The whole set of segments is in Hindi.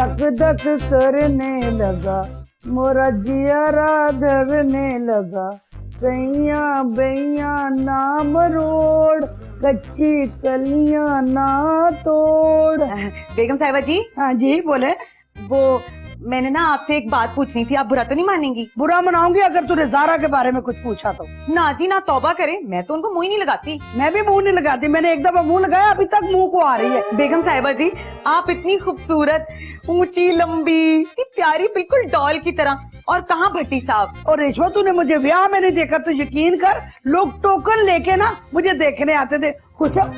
धक धक करने लगा, मोरा जियारा धरने लगा, सैया बैया नाम रोड, कच्ची कलियां ना तोड़। बेगम साहिबा जी। हाँ जी बोले। वो मैंने ना आपसे एक बात पूछनी थी, आप बुरा तो नहीं मानेंगी? बुरा मनाऊंगी अगर तूने ज़ारा के बारे में कुछ पूछा तो। ना जी ना, तौबा करे, मैं तो उनको मुंह ही नहीं लगाती। मैं भी मुंह नहीं लगाती, मैंने एक दफा मुंह लगाया, अभी तक मुंह को आ रही है। बेगम साहिबा जी, आप इतनी खूबसूरत, ऊंची लंबी, इतनी प्यारी, बिल्कुल डॉल की तरह, और कहाँ भट्टी साहब। और रेशमा तूने मुझे ब्याह में नहीं देखा तो यकीन कर, लोग टोकन लेके ना मुझे देखने आते थे। हुस्न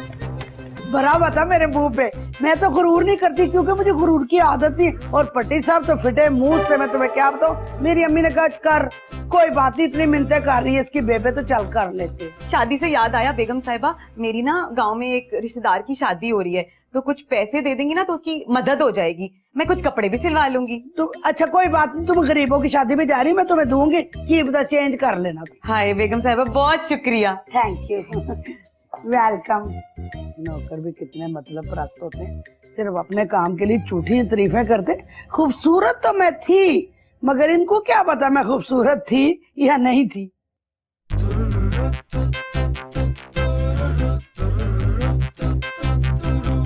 भरा हुआ था मेरे मुंह पे। मैं तो गुरूर नहीं करती क्योंकि मुझे गुरूर की आदत थी। और पट्टी साहब तो फिटे मुंह से, मैं तुम्हें क्या बताऊं। मेरी अम्मी ने कहा कर, कोई बात नहीं, इतनी मिन्नतें कर रही है इसकी बेबे तो चल कर लेते। शादी से याद आया बेगम साहिबा, मेरी ना गांव में एक रिश्तेदार की शादी हो रही है, तो कुछ पैसे दे देंगी ना तो उसकी मदद हो जाएगी। मैं कुछ कपड़े भी सिलवा लूंगी। तुम अच्छा कोई बात नहीं, तुम गरीबों की शादी में जा रही, मैं तुम्हें दूंगी, की पता चेंज कर लेना। हाय बेगम साहिबा, बहुत शुक्रिया। Thank you, welcome. नौकर भी कितने मतलब प्रस्त होते हैं, सिर्फ अपने काम के लिए झूठी तारीफें करते। खूबसूरत तो मैं थी, मगर इनको क्या पता मैं खूबसूरत थी या नहीं थी।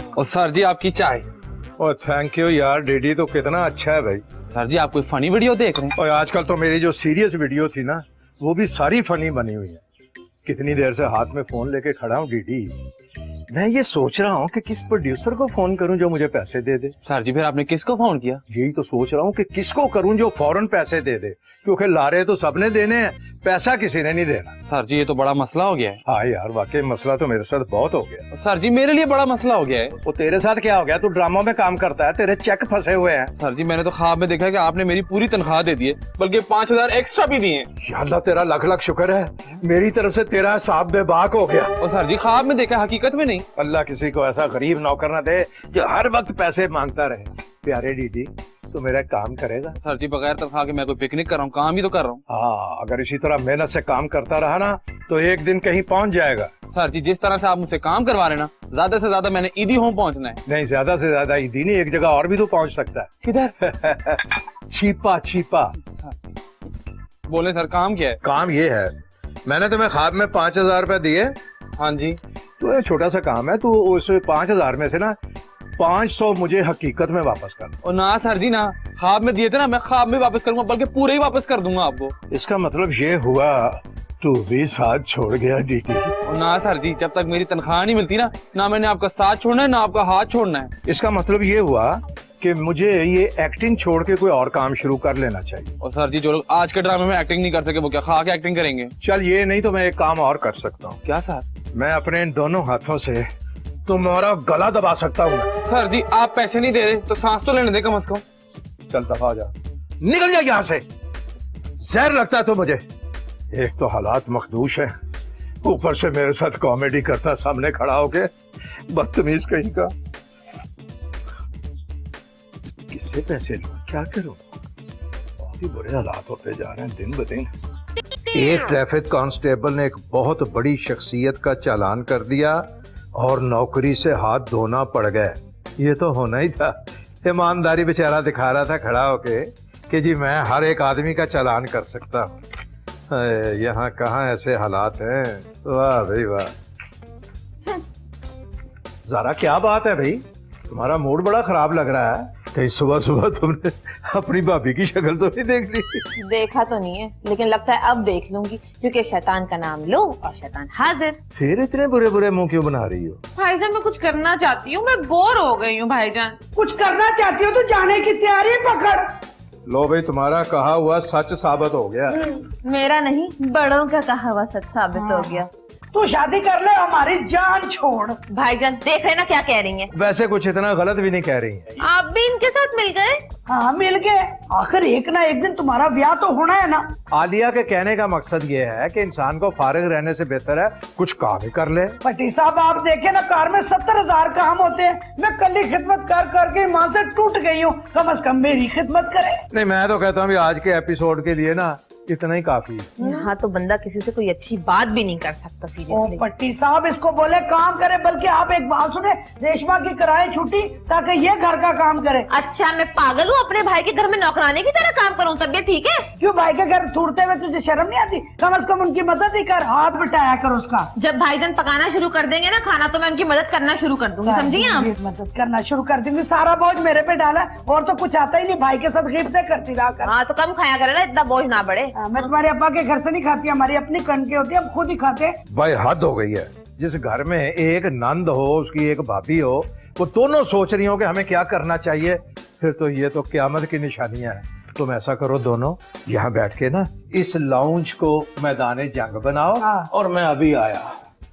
और सर जी आपकी चाय। और थैंक यू यार, डीडी तो कितना अच्छा है भाई। सर जी आप कोई फनी वीडियो देख रहे हैं? और आजकल तो मेरी जो सीरियस वीडियो थी ना, वो भी सारी फनी बनी हुई है। कितनी देर से हाथ में फोन लेके खड़ा हूँ डीडी। मैं ये सोच रहा हूँ कि किस प्रोड्यूसर को फोन करूँ जो मुझे पैसे दे दे। सर जी फिर आपने किसको फोन किया? यही तो सोच रहा हूँ कि किसको करूँ जो फौरन पैसे दे दे, क्योंकि लारे तो सबने देने हैं, पैसा किसी ने नहीं देना। सर जी ये तो बड़ा मसला हो गया है। हाँ यार वाकई मसला तो मेरे साथ बहुत हो गया। सर जी मेरे लिए बड़ा मसला हो गया है। वो तेरे साथ क्या हो गया? तू ड्रामों में काम करता है, तेरे चेक फंसे हुए हैं। सर जी मैंने तो ख्वाब में देखा है कि आपने मेरी पूरी तनख्वाह दे दी है, बल्कि 5,000 एक्स्ट्रा भी दिए। या अल्लाह तेरा लख लख शुक्र है, मेरी तरफ से तेरा हिसाब बेबाक हो गया। और सर जी ख्वाब में देखा, हकीकत में नहीं। अल्लाह किसी को ऐसा गरीब नौकर ना दे जो हर वक्त पैसे मांगता रहे। प्यारे डीडी तो मेरा काम करेगा? सर जी बगैर तनख्वाह के मैं कोई पिकनिक कर रहा हूँ, काम ही तो कर रहा हूँ। हाँ, अगर इसी तरह मेहनत से काम करता रहा ना तो एक दिन कहीं पहुंच जाएगा। सर जी जिस तरह से आप मुझसे काम करवा रहे ना, ज्यादा से ज्यादा मैंने ईदी होम पहुंचना है। नहीं, ज्यादा से ज्यादा ईदी नहीं, एक जगह और भी तो पहुंच सकता है। किधर? छिपा छिपा। बोले सर काम क्या है? काम ये है, मैंने तुम्हें ख्वाब में 5,000 रुपए दिए। हाँ जी। तो ये छोटा सा काम है, तो उस 5,000 में से ना 500 मुझे हकीकत में वापस कर। और ना सर जी ना, ख्वाब में दिए थे ना, मैं ख्वाब में वापस करूंगा, बल्कि पूरे ही वापस कर दूंगा आपको। इसका मतलब ये हुआ तू भी साथ छोड़ गया डीडी। और ना सर जी, जब तक मेरी तनख्वाह नहीं मिलती ना मैंने आपका साथ छोड़ना है ना आपका हाथ छोड़ना है। इसका मतलब ये हुआ कि मुझे ये एक्टिंग छोड़ के कोई और काम शुरू कर लेना चाहिए। और सर जी जो लोग आज के ड्रामे में एक्टिंग नहीं कर सके वो क्या खा के एक्टिंग करेंगे? चल ये नहीं तो मैं एक काम और कर सकता हूँ। क्या सर? मैं अपने इन दोनों हाथों से तुम्हारा गला दबा सकता हूँ। सर जी आप पैसे नहीं दे रहे तो सांस तो लेने दे कम से कम। चल दफा हो जा, निकल जा यहाँ से। जहर लगता है तो मुझे। एक तो हालात मखदूश है, ऊपर से मेरे साथ कॉमेडी करता सामने खड़ा होके, बदतमीज कहीं का। किससे पैसे लूं, क्या करूं? बहुत ही बुरे हालात होते जा रहे हैं दिन ब दिन। एक ट्रैफिक कांस्टेबल ने एक बहुत बड़ी शख्सियत का चालान कर दिया और नौकरी से हाथ धोना पड़ गया। ये तो होना ही था। ईमानदारी बेचारा दिखा रहा था खड़ा होके कि जी मैं हर एक आदमी का चालान कर सकता हूँ। यहाँ कहाँ ऐसे हालात हैं। वाह भाई वाह। ज़रा क्या बात है भाई, तुम्हारा मूड बड़ा खराब लग रहा है। कहीं सुबह सुबह तुमने अपनी भाभी की शक्ल तो नहीं देख ली? देखा तो नहीं है, लेकिन लगता है अब देख लूंगी, क्योंकि शैतान का नाम लो और शैतान हाजिर। फिर इतने बुरे बुरे मुंह क्यों बना रही हो? भाईजान मैं कुछ करना चाहती हूँ, मैं बोर हो गई हूँ भाईजान। कुछ करना चाहती हो तो जाने की तैयारी पकड़। लो भाई, तुम्हारा कहा हुआ सच साबित हो गया। मेरा नहीं, बड़ों का कहा हुआ सच साबित हो गया। तू शादी कर ले, हमारी जान छोड़। भाईजान देख रहे ना क्या कह रही हैं? वैसे कुछ इतना गलत भी नहीं कह रही है। आप भी इनके साथ मिल गए? हाँ मिल गए, आखिर एक ना एक दिन तुम्हारा ब्याह तो होना है ना। आलिया के कहने का मकसद ये है कि इंसान को फारिग रहने से बेहतर है कुछ काम ही कर ले। पटी साहब आप देखे ना, कार में 70,000 काम होते हैं। मैं कल ही खिदमत कर करके माँ से टूट गई हूँ, कम से कम मेरी खिदमत करे। नहीं, मैं तो कहता हूँ आज के एपिसोड के लिए ना इतना ही काफी है। यहाँ तो बंदा किसी से कोई अच्छी बात भी नहीं कर सकता ओ सीरियसली। पट्टी साहब इसको बोले काम करे, बल्कि आप एक बात सुने, रेशमा की कराएं छुट्टी ताकि ये घर का काम करे। अच्छा मैं पागल हूँ अपने भाई के घर में नौकरानी की तरह काम करूँ? तबीयत ठीक है? क्यों भाई के घर थूरते हुए तुझे शर्म नहीं आती? कम से कम उनकी मदद ही कर, हाथ बटाया कर उसका। जब भाईजान पकाना शुरू कर देंगे ना खाना, तो मैं उनकी मदद करना शुरू कर दूंगी, समझी आप? मदद करना शुरू कर दूंगी, सारा बोझ मेरे पे डाला और तो कुछ आता ही नहीं, भाई के साथ गिफ्ट करती रहा कर। हाँ तो कम खाया करे ना, इतना बोझ ना बढ़े। मैं तुम्हारे अब्बा के घर से नहीं खाती, हमारी अपनी कणकें होती है, हम खुद ही खाते हैं। भाई हद हो गई है। जिस घर में एक नंद हो, उसकी एक भाभी हो, वो दोनों सोच रही हो कि हमें क्या करना चाहिए, फिर तो ये तो क्यामत की निशानियां हैं। तुम ऐसा करो, दोनों यहाँ बैठ के ना इस लाउंज को मैदान जंग बनाओ। हाँ। और मैं अभी आया।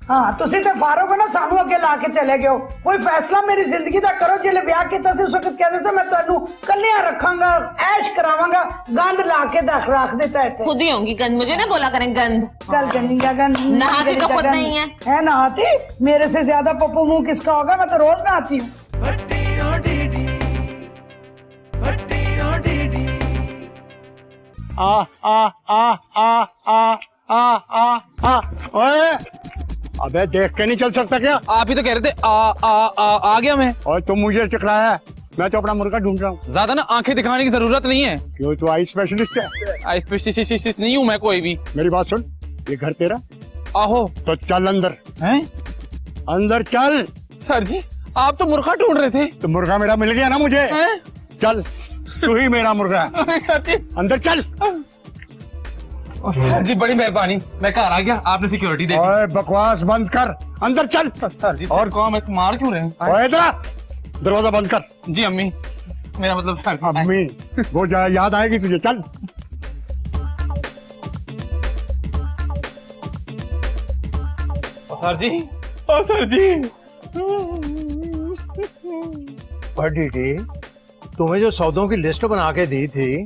हाँ तुसी ते फारूक हो ना, सानू अगे ला के चले गए हो। कोई फैसला मेरी जिंदगी का करो। जिले ब्याह किया उस वक्त कहते थे मैं तुहानू कलिया रखांगा, ऐश करावांगा, गंद ला के रख देता है। खुद ही होंगी गंद, मुझे ना बोला करें गंद। कल गंदी गंद नहाती तो खुद नहीं है। नहाती? मेरे से ज्यादा पप्पू मुंह किसका होगा? मैं तो रोज नहाती हूँ। आ आ आ आ आ आ आ आ ओए, अबे देख के नहीं चल सकता क्या? आप ही तो कह रहे थे आ गया मैं। और तुम मुझे टकराया है, मैं तो अपना मुर्गा ढूंढ रहा हूँ। ज्यादा ना आंखें दिखाने की जरूरत नहीं है। क्यों, तू आई स्पेशलिस्ट है? आई स्पेशलिस्ट नहीं हूँ मैं कोई भी। मेरी बात सुन, ये घर तेरा? आहो। तो चल अंदर। हैं? अंदर चल। सर जी आप तो मुर्गा ढूंढ रहे थे। तो मुर्गा मेरा मिल गया ना मुझे। हैं? चल, तू ही मेरा मुर्गा है। अरे सर जी। अंदर चल। ओ सर जी बड़ी मेहरबानी, मैं घर आ गया, आपने सिक्योरिटी दे दी। ओए बकवास बंद कर, अंदर चल। सर जी और और मार क्यों रहे हैं? ओए इधर आ, दरवाजा बंद कर। जी अम्मी, मेरा मतलब सर जी। अम्मी वो याद आएगी तुझे, चल। सर जी, ओ सर जी। डीडी, तुम्हें जो सौदों की लिस्ट बना के दी थी,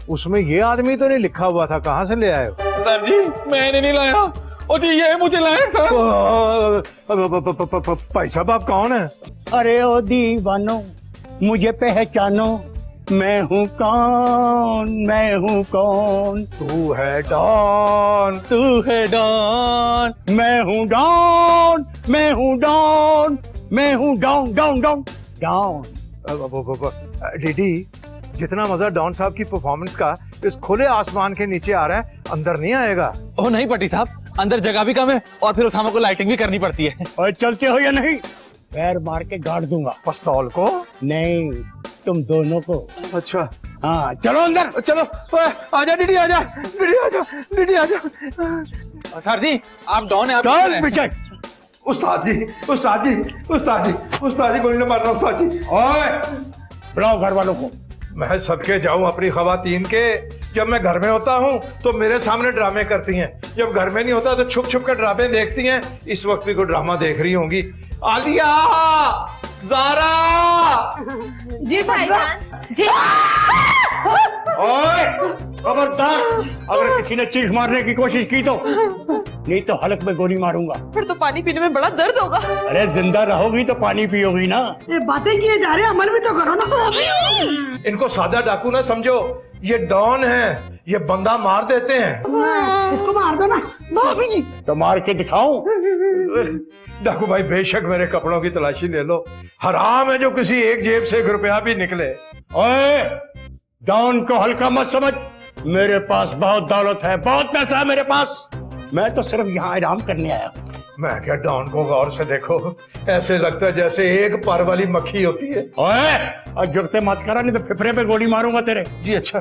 उसमें ये आदमी तो नहीं लिखा हुआ था, कहाँ से ले आए हो? सर जी मैंने नहीं लाया। ओ जी ये मुझे लाया सर। भाई साहब आप कौन है? अरे ओ दीवानो मुझे पहचानो, मैं हूँ कौन, मैं हूँ कौन। तू है डॉन। तू है डॉन। मैं हूँ डॉन, मैं हूँ डॉन, मैं हूँ डॉन डॉन डॉन डॉन। डीडी, जितना मजा डॉन साहब की परफॉर्मेंस का इस खुले आसमान के नीचे आ रहा है, अंदर नहीं आएगा। ओ नहीं पट्टी साहब, अंदर जगह भी कम है और फिर उसामा को लाइटिंग भी करनी पड़ती है। और चलते हो या नहीं? पैर मार के गाड़ दूंगा। पिस्तौल को? नहीं, तुम दोनों को। अच्छा हाँ चलो अंदर। चलो। आजा डीडी, आजा डीडी, आजा डीडी, आजा। सर जी आप डॉन है, आप चल पीछे। उस्ताद जी, उस्ताद जी, उस्ताद जी, उस्ताद जी, गोली न मारना उस्ताद जी। ओए बुलाओ घर वालों को। मैं सदके जाऊं अपनी खवातीन के, जब मैं घर में होता हूं तो मेरे सामने ड्रामे करती हैं, जब घर में नहीं होता तो छुप छुप कर ड्रामे देखती हैं। इस वक्त भी कोई ड्रामा देख रही होंगी। आलिया, ज़ारा। जी भाईजान जी। ओए खबरदार, अगर किसी ने चीख मारने की कोशिश की तो, नहीं तो हलक में गोली मारूंगा। फिर तो पानी पीने में बड़ा दर्द होगा। अरे जिंदा रहोगी तो पानी पियोगी ना। ये बातें किए जा रहे हैं, अमल भी तो करो ना। इनको सादा डाकू ना समझो, ये डॉन है, ये बंदा मार देते हैं। इसको मार दो ना। तो मार के दिखाऊं? डाकू भाई बेशक मेरे कपड़ों की तलाशी ले लो, हराम है जो किसी एक जेब से 1 रुपया भी निकले। ओए डॉन को हल्का मत समझ, मेरे पास बहुत दौलत है, बहुत पैसा है मेरे पास। मैं तो सिर्फ यहाँ आराम करने आया हूँ। मैं क्या, डॉन को गौर से देखो, ऐसे लगता है जैसे एक पर वाली मक्खी होती है। ओए और जुगते मत करा, नहीं तो फिफरे पे गोली मारूंगा तेरे। जी अच्छा।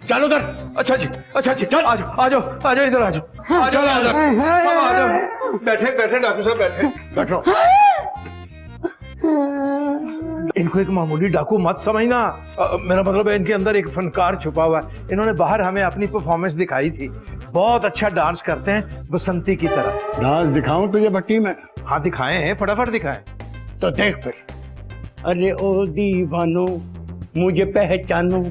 चल उधर। अच्छा जी, अच्छा जी, चल आ जाओ, आ जाओ, आ जाओ, इधर आ जाओ, आ जाओ, चल सब आ जाओ। बैठे बैठे डाकू साहब बैठे। बैठो। इनको एक मामूली डाकू मत समझना, मेरा मतलब है इनके अंदर एक फनकार छुपा हुआ है। इन्होंने बाहर हमें अपनी परफॉर्मेंस दिखाई थी, बहुत अच्छा डांस करते हैं, बसंती की तरह। डांस दिखाऊं तुझे भट्टी में? हाँ दिखाएं हैं, फटाफट दिखाएं। तो देख फिर। अरे ओ दीवानो मुझे पहचानो,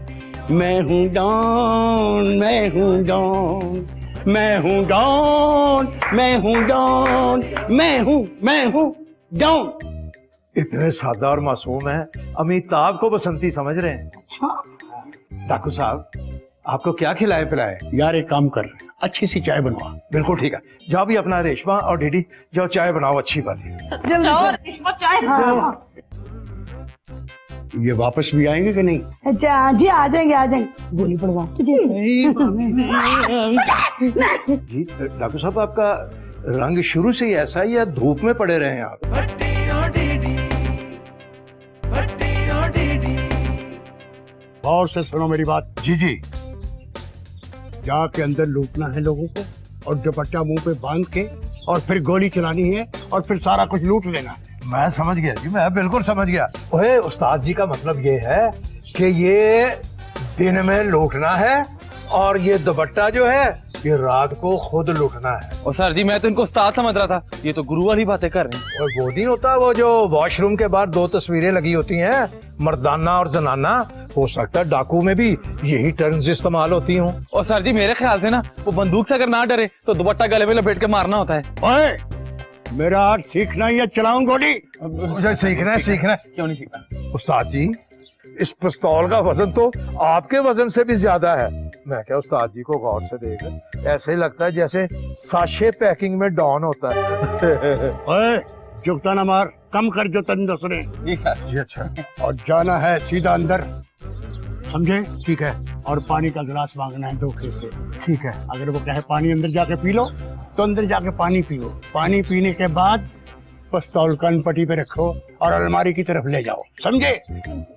मैं हूँ डॉन, मैं हूँ डॉन, मैं हूँ डॉन, मैं हूँ डॉन, मैं हूँ डॉन। इतने सादा और मासूम हैं, अमिताभ को बसंती समझ रहे हैं। अच्छा डाकू साहब, आपको क्या खिलाए पिलाए? यार एक काम कर, अच्छी सी चाय बनवा। बिल्कुल ठीक है, जाओ भी अपना रेशमा और डीडी जाओ चाय बनाओ अच्छी वाली। जल्दी चाय से। रेशमा चाय। हाँ। ये वापस भी आएंगे कि नहीं? अच्छा जी आ जाएंगे गोली पड़वा तुझे। जी डॉक्टर साहब, आपका रंग शुरू से ही ऐसा ही या धूप में पड़े रहे हैं आप? और से सुनो मेरी बात। जी जी। जाके अंदर लूटना है लोगों को और दुपट्टा मुंह पे बांध के और फिर गोली चलानी है और फिर सारा कुछ लूट लेना है। मैं समझ गया जी, मैं बिल्कुल समझ गया। ओए उस्ताद जी का मतलब ये है कि ये दिन में लूटना है और ये दुपट्टा जो है ये रात को खुद लूटना है। और सर जी मैं तो इनको उस्ताद समझ रहा था, ये तो गुरु वाली बातें कर रहे हैं। और वो नहीं होता वो जो वॉशरूम के बाहर 2 तस्वीरें लगी होती हैं, मर्दाना और जनाना, हो सकता है डाकू में भी यही टर्म्स इस्तेमाल होती हों। और सर जी मेरे ख्याल से ना वो बंदूक से अगर ना डरे तो दुपट्टा गले में लपेट के मारना होता है। ओए, मेरा आर्ट सीखना ही है, चलाऊं गोली। मुझे सीखना है। क्यों नहीं सीखना? उस्ताद जी इस पिस्तौल का वजन तो आपके वजन से भी ज्यादा है। मैं क्या उस्ताद जी को गौर से देख, ऐसे ही लगता है जैसे साशे पैकिंग में डॉन होता है। ओए, जुगता ना मार, कम कर जो तन सुने। जी सर। जी अच्छा और जाना है सीधा अंदर, समझे? ठीक है। और पानी का गिलास मांगना है धोखे से। ठीक है। अगर वो कहे पानी अंदर जाके पी लो तो अंदर जाके पानी पियो। पानी पीने के बाद पिस्तौल कान पट्टी पे रखो और अलमारी की तरफ ले जाओ, समझे?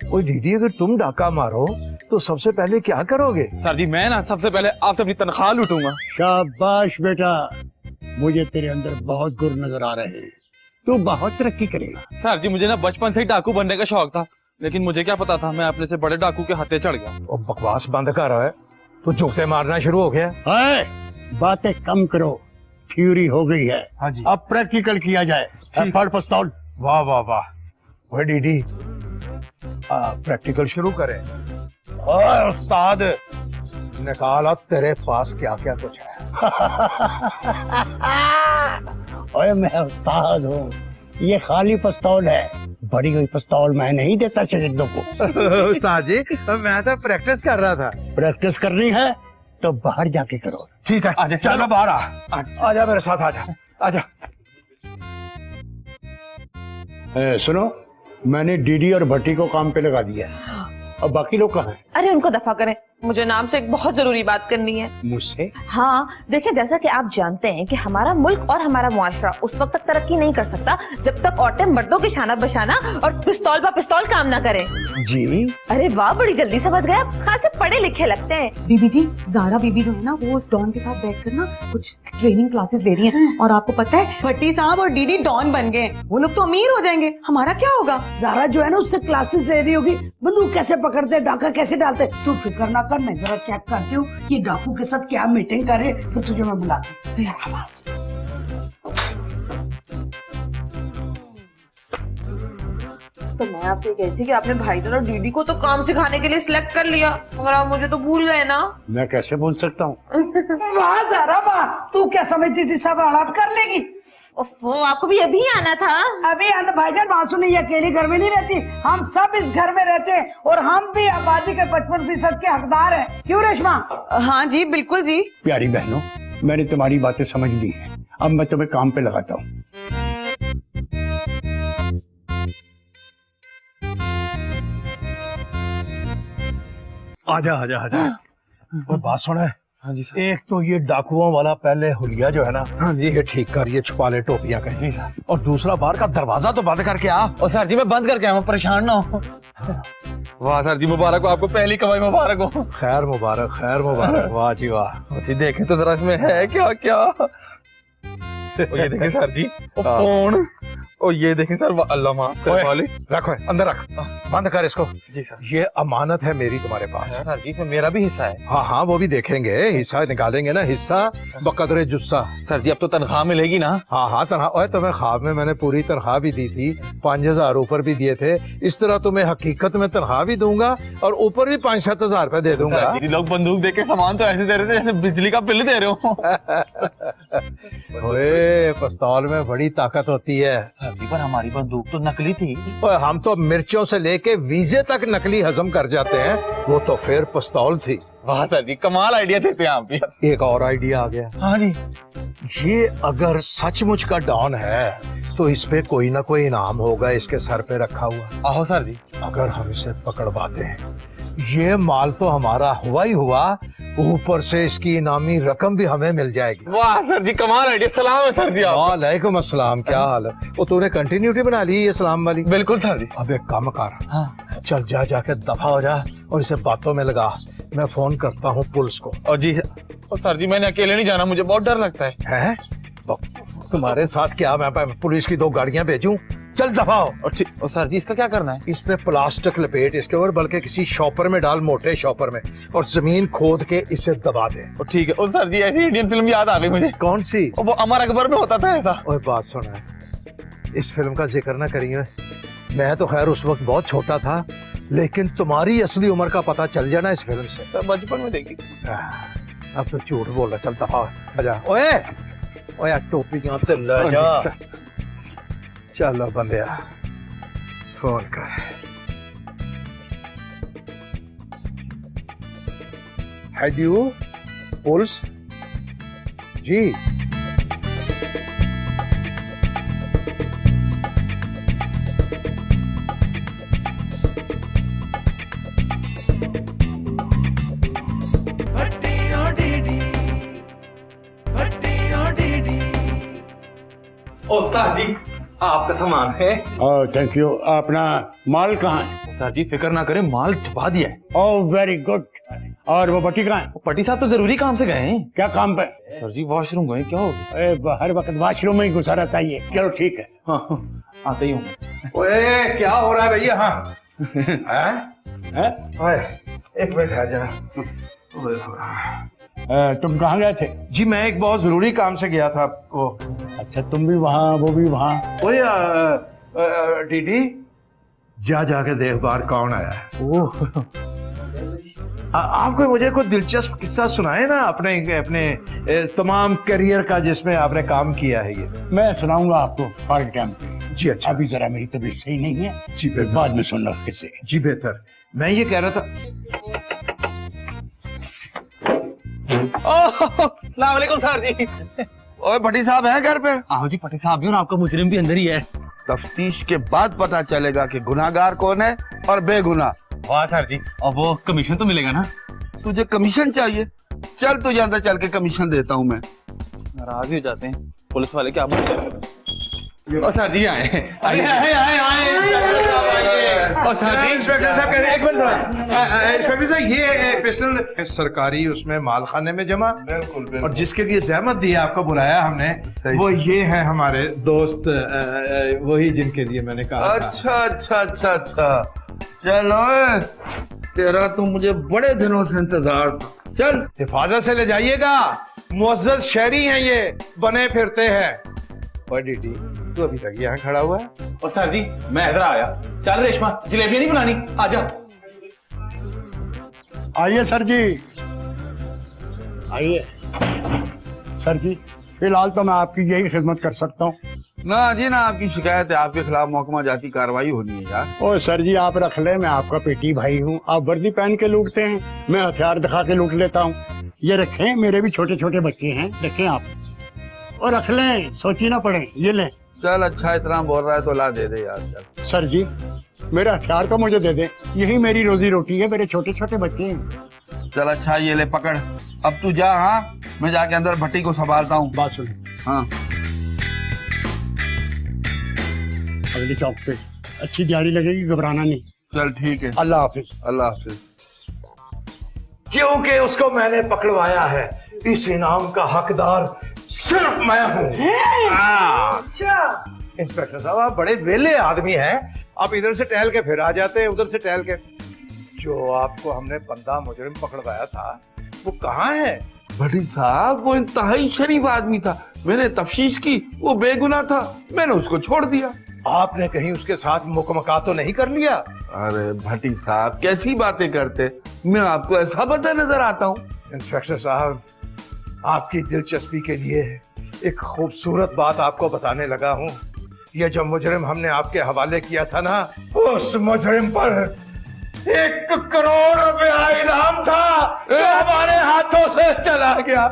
ओए दीदी, अगर तुम डाका मारो तो सबसे पहले क्या करोगे? सर जी मैं ना सबसे पहले आपसे अपनी तनख्वाह लूटूंगा। शाबाश बेटा, मुझे तेरे अंदर बहुत गुर नजर आ रहे हैं, तू बहुत तरक्की करेगा। सर जी मुझे ना बचपन से ही डाकू बनने का शौक था, लेकिन मुझे क्या पता था मैं अपने से बड़े डाकू के हाथे चढ़ गया। और बकवास बंद कर रहा है, तो जुगते मारना शुरू हो गया। है, बातें कम करो, थ्योरी हो गई है। हाँ जी। अब प्रैक्टिकल किया जाए। फड़ पिस्तौल। वाह वाह वाह। वह डीडी प्रैक्टिकल शुरू करें। ओए उस्ताद, निकाला तेरे पास क्या क्या कुछ है। ओए मैं उस्ताद हूँ, ये खाली पिस्तौल है, भरी हुई पिस्तौल मैं नहीं देता शगिर्दों को। उस्ताद जी मैं तो प्रैक्टिस कर रहा था। प्रैक्टिस करनी है तो बाहर जाके करो। ठीक है, चलो बाहर आजा मेरे साथ, आजा। सुनो, मैंने डीडी और भट्टी को काम पे लगा दिया है। अब बाकी लोग कहाँ हैं? अरे उनको दफा करें, मुझे नाम से एक बहुत जरूरी बात करनी है। मुझसे? हाँ देखिए, जैसा कि आप जानते हैं कि हमारा मुल्क और हमारा मुआशरा उस वक्त तक तरक्की नहीं कर सकता जब तक औरतें मर्दों की शाना बशाना और पिस्तौल बा पिस्तौल काम ना करें। जी? अरे वाह, बड़ी जल्दी समझ गए आप, खासे पढ़े लिखे लगते हैं। बीबी जी, ज़ारा बीबी जो है ना वो उस डॉन के साथ बैठकर ना कुछ ट्रेनिंग क्लासेस ले रही हैं, और आपको पता है भट्टी साहब और डीडी डॉन बन गए, वो लोग तो अमीर हो जाएंगे, हमारा क्या होगा? ज़ारा जो है ना उससे क्लासेस ले रही होगी, बंदूक कैसे पकड़ते, डाका कैसे डालते। तू फिक्र ना कर, मैं जरा चेक करती हूँ ये डाकू के साथ क्या मीटिंग करे, तो तुझे मैं बुलाती हूँ। आवाज। तो मैं आपसे कह रही थी कि आपने भाईजान और दीदी को तो काम सिखाने के लिए सिलेक्ट कर लिया, मगर आप मुझे तो भूल गए ना। मैं कैसे बोल सकता हूँ? वाह ज़ारा वाह, तू क्या समझती थी सब हड़प कर लेगी? ओफो, आपको भी अभी आना था। अभी आना भाईजान, बात सुनिए, ये अकेली घर में नहीं रहती, हम सब इस घर में रहते हैं और हम भी आबादी के 55% के हकदार हैं। क्यों रेशमा? हाँ जी बिल्कुल जी। प्यारी बहनों, मैंने तुम्हारी बातें समझ ली हैं, अब मैं तुम्हें काम पे लगाता हूँ। आजा। और बात सुना है, हाँ जी सर। एक तो ये डाकुओं वाला पहले हुलिया जो है ना, हाँ जी। ये ठीक कर, ये छुपा ले टोपियां कहीं। जी सर। और दूसरा बाहर का दरवाजा तो बंद करके आ। और सर जी मैं बंद करके आया, परेशान ना हो। वाह सर जी, मुबारक हो आपको, पहली कमाई मुबारक हो। खैर मुबारक। वाह जी वाह। जी देखे तो जरा इसमें है क्या क्या। और ये देखें सर जी, और फोन, और ये देखें सर, अल्लाह माफ करे वाले। रखो, अंदर रख, बंद कर इसको। जी सर। ये अमानत है मेरी तुम्हारे पास। सर जी इसमें मेरा भी हिस्सा है। हाँ वो भी देखेंगे, हिस्सा निकालेंगे ना, हिस्सा बकदरे जुस्सा। सर जी अब तो तनख्वाह मिलेगी ना? हाँ तनख्वाह। ओए तुम्हें ख्वाब में मैंने पूरी तनख्वाह भी दी थी, 5000 ऊपर भी दिए थे। इस तरह तुम्हें हकीकत में तनख्वाह भी दूंगा और ऊपर भी 5-7 हजार रुपए दे दूंगा। सर जी लोग बंदूक दे के सामान तो ऐसे दे रहे थे जैसे बिजली का बिल दे रहे हो। ओए पिस्तौल में बड़ी ताकत होती है। सर जी पर हमारी बंदूक तो नकली थी। और हम तो मिर्चों से लेके वीजे तक नकली हजम कर जाते हैं, वो तो फिर पिस्तौल थी। वाह सर जी, कमाल आइडिया देते हैं आप भी। एक और आइडिया आ गया। हाँ जी। ये अगर सचमुच का डॉन है तो इस पे कोई ना कोई इनाम होगा इसके सर पे रखा हुआ। आहो सर जी। अगर हम इसे पकड़वाते हैं, ये माल तो हमारा हुआ ही हुआ, ऊपर से इसकी इनामी रकम भी हमें मिल जाएगी। वाह सर जी, कमाल आइडिया। सलाम है सर जी आप। वालेकुम अस्सलाम, क्या हाल है? वो तूने कंटिन्यूटी बना ली ये सलाम वाली? बिल्कुल सर जी। अब एक काम कर, हाँ। चल जाके दफा हो जा और इसे बातों में लगा। मैं फोन करता हूँ पुलिस को। और जी सर जी, मैंने अकेले नहीं जाना, मुझे बहुत डर लगता है। हैं? तुम्हारे साथ क्या मैं पुलिस की 2 गाड़ियां भेजूं? चल दफा हो। और सर जी, इसका क्या करना है? इस पे प्लास्टिक लपेट इसके ऊपर, बल्कि किसी शॉपर में डाल, मोटे शॉपर में, और जमीन खोद के इसे दबा दे। ठीक है। और सर जी, ऐसी इंडियन फिल्म याद आ गई मुझे। कौन सी? वो अमर अकबर में होता था ऐसा। ओए बात सुना, इस फिल्म का जिक्र ना करिए। मैं तो खैर उस वक्त बहुत छोटा था, लेकिन तुम्हारी असली उम्र का पता चल जाना इस फिल्म से। सर बचपन में देखी। अब तो झूठ बोल रहा। चल दफा हो जा। ओए ओए टोपी यहाँ ते ले जा। चलो बंदया, फोन कर। हैड यू पुलिस जी? उस्ताद जी, आपका सामान है। Oh thank you. अपना माल कहाँ है? सर जी फिक्र ना करें, माल छुपा दिया है। Oh very good. और वो भट्टी कहाँ है? पट्टी साहब तो जरूरी काम से गए हैं। क्या काम पे? सर जी वॉशरूम गए, क्या हो गया? हर वक्त वॉशरूम में ही घुसा रहता है ये। चलो ठीक है। हाँ, आते ही हूँ। ओए क्या हो रहा है भैया? हाँ हैं? ओए एक मिनट ठहर जरा। तुम कहाँ गए थे? जी मैं एक बहुत जरूरी काम से गया था। वो अच्छा, तुम भी वहाँ, वो भी वहाँ। ओए डीडी, जाके देख बाहर कौन आया है। आपको मुझे कोई दिलचस्प किस्सा सुनाए ना अपने तमाम करियर का जिसमें आपने काम किया है। ये मैं सुनाऊंगा आपको फॉर टाइम पे। जी अच्छा। अभी जरा मेरी तबीयत सही नहीं है। जी बेहतर। बाद में सुनना किससे। जी बेहतर। मैं ये कह रहा था। अस्सलाम वालेकुम सर जी। ओए भट्टी साहब हैं घर पे? आहो जी, पट्टी साहब भी और आपका मुजरिम भी अंदर ही है। तफ्तीश के बाद पता चलेगा कि गुनाहगार कौन है और बेगुनाह। वाह सर जी, अब वो कमीशन तो मिलेगा ना? तुझे कमीशन चाहिए? चल तुझे अंदर चल के कमीशन देता हूँ मैं। नाराज ही हो जाते हैं पुलिस वाले। क्या बात? और सर जी आए। और सर जी, इंस्पेक्टर साहब कहते हैं, एक मिनट जरा। इंस्पेक्टर साहब ये पिस्टल सरकारी उसमें मालखाने में जमा। बिल्कुल और जिसके लिए जहमत दी आपको बुलाया हमने, वो ये है हमारे दोस्त, वही जिनके लिए मैंने कहा था। अच्छा अच्छा अच्छा अच्छा। चलो तेरा तो मुझे बड़े दिनों से इंतजार था। चल हिफाजत से ले जाइएगा, मुअज्जज शहरी हैं ये, बने फिरते हैं। और डीडी तू अभी तक यहाँ खड़ा हुआ है? और सर जी मैं इधर आया। चल रेशमा, जलेबियां नहीं बनानी, आजा। आइए सर जी, आइए। सर जी फिलहाल तो मैं आपकी यही खिदमत कर सकता हूँ। ना जी ना, आपकी शिकायत है, आपके खिलाफ महकमा जाती कार्रवाई होनी है यार। ओ सर जी आप रख ले, मैं आपका पेटी भाई हूँ। आप वर्दी पहन के लूटते हैं, मैं हथियार दिखा के लूट लेता हूँ। ये रखें, मेरे भी छोटे छोटे बच्चे हैं, रखें आप। और रख लें, सोची ना पड़े, ये लें। चल अच्छा, इतना बोल रहा है तो ला दे दे यार। चल सर जी मेरा हथियार तो मुझे दे दे, यही मेरी रोजी रोटी है, मेरे छोटे छोटे बच्चे हैं। चल अच्छा, ये ले पकड़। अब तू जा। हाँ, मैं जाके अंदर भट्टी को संभालता हूँ। बात सुन, हाँ अगली चौक पे अच्छी दिहाड़ी लगेगी, घबराना नहीं। चल ठीक है। अल्लाह हाफिज। अल्लाह हाफिज। क्योंकि उसको मैंने पकड़वाया है, इस इनाम का हकदार सिर्फ मैं हूँ। अच्छा इंस्पेक्टर साहब, आप बड़े वेले आदमी हैं। आप इधर से टहल के फिर आ जाते हैं, उधर से टहल के। जो आपको हमने बंदा मुजरिम पकड़वाया था वो कहाँ है? भट्टी साहब वो इंतहाई शरीफ आदमी था, मैंने तफ्तीश की, वो बेगुनाह था, मैंने उसको छोड़ दिया। आपने कहीं उसके साथ मुकमका तो नहीं कर लिया? अरे भट्टी साहब कैसी बातें करते, मैं आपको ऐसा बता नजर आता हूँ? इंस्पेक्टर साहब, आपकी दिलचस्पी के लिए एक खूबसूरत बात आपको बताने लगा हूँ। ये जो मुजरिम हमने आपके हवाले किया था ना, उस मुजरिम पर 1 करोड़ रुपया इनाम था जो हमारे हाथों से चला गया।